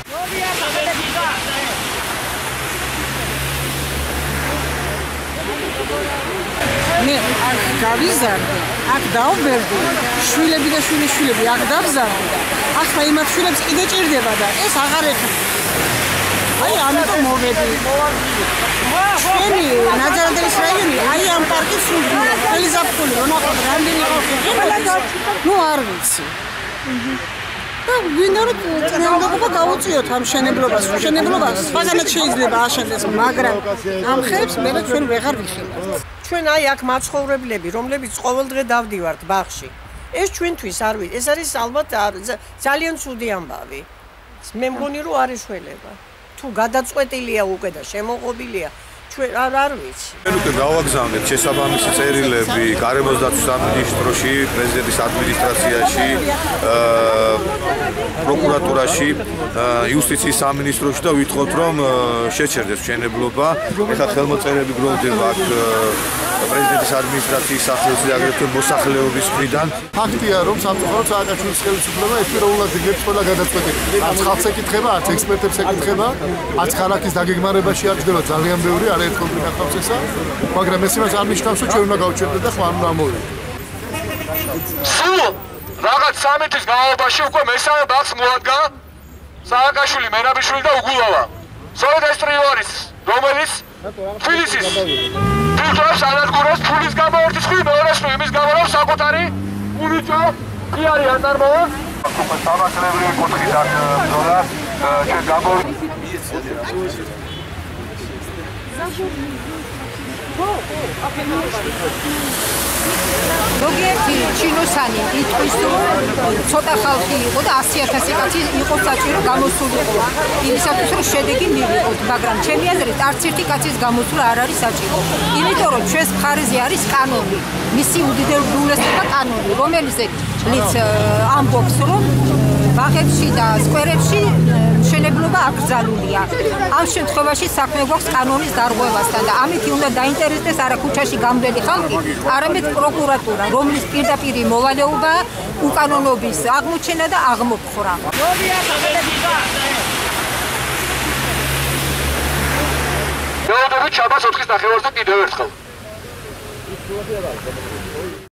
მე გავიზარდე, აქ დავბერდი, შვილები და შვილიშვილები აქ დავზარდი და ახლა იმათ შვილებს კიდე ჭირდება და ეს აღარ ეხება. აი ამიტომ მოვედი. ჩვენი ნაძარადენის რაიონი აი ამ პარკის სრულდება. ხელი ზაფხული რო ნახოთ რამდენი ყავია. ნუ არ ვიცი. და გვინდა რომ წინააღმდეგობა გავუწიოთ ამ მშენებლობას. მშენებლობას სხვაგანაც შეიძლება აშენდეს, მაგრამ ამ ხეებს მე ჩვენ ვეღარ ვიხილავთ. ჩვენ აი აქ მაცხოვრებლები, რომლებიც ყოველდღე დავდივართ ბაღში. ეს ჩვენთვის არ ვიცი, ეს არის ალბათ ძალიან ცუდი ამბავი. მე მგონი რომ არ ეშველება. თუ გადაწყვეტილია უკვე და შემოღობილია ჩვენ არ ვიცი. ჩვენ უკვე გავაგზავნეთ შესაბამისი წერილები გარემოს დაცვის სამინისტროში, პრეზიდენტის ადმინისტრაციაში, პროკურატურაში, იუსტიციის სამინისტროში და ვითხოვთ რომ შეჩერდეს მშენებლობა. ეხლა ხელმოწერები გროვდება აქ პრეზიდენტის ადმინისტრაციის სახელზე, აგრეთვე მოსახლეობის მხრიდან. ფაქტია რომ სამწუხაროდ სააკაშვილის ხელისუფლება ერთპიროვნულად იგებს ყველა გადაწყვეტილებას. არც ხალხს ეკითხება, არც ექსპერტებს ეკითხება, არც ქალაქის დაგეგმარებაში არ ჯდება ძალიან ბევრი არაერთხელ გახავს ესა, მაგრამ ეს იმას არ ნიშნავს რომ ჩვენ უნდა გავჩერდეთ და ხმარ უნდა მოვიდეთ. სულ რაღაც 3 თვის განმავლობაში უკვე მესამე ბაღს მოადგა სააკაშვილი, მერაბიშვილი და უგულავა. სწორედ ეს ტრიო არის, რომელიც თბილისის ფულტოს ანადგურებს ფულის გამო ერთის ხრი მეორეს იმის გამო რომ საკუთარი უნიჭო კი არის აწარმოებს. უკვე სამართლებრივი კუთხიდან ბრძოლა ჩვენ ზოგიერთი ჩინოსანი იტყვის რომ ცოტა ხალხი იყო და 100,000 კაცი იყო საჭირო გამოსულიყო იმისათვის რომ შედეგი მივიღოთ, მაგრამ ჩემი აზრით არც ერთი კაცის გამოსვლა არ არის საჭირო, იმიტომ რომ ჩვენს მხარეზე არის კანონი, მისი უდიდებულესობა კანონი, რომელიც ამბობს რომ ბაღებში და სკვერებში მშენებლობა აკრძალულია. ამ შემთხვევაში საქმე გვაქვს კანონის დარღვევასთან და ამითი უნდა დაინტერესდეს არა ქუჩაში გამდენი ხალხი, არამედ პროკურატურა, რომლის პირდაპირი მოვალეობა უკანონობის აღმოჩენა და აღმოფხვრა. მეოდებით შაბათს 4-ის ნახევარზე კიდევ ერთხელ.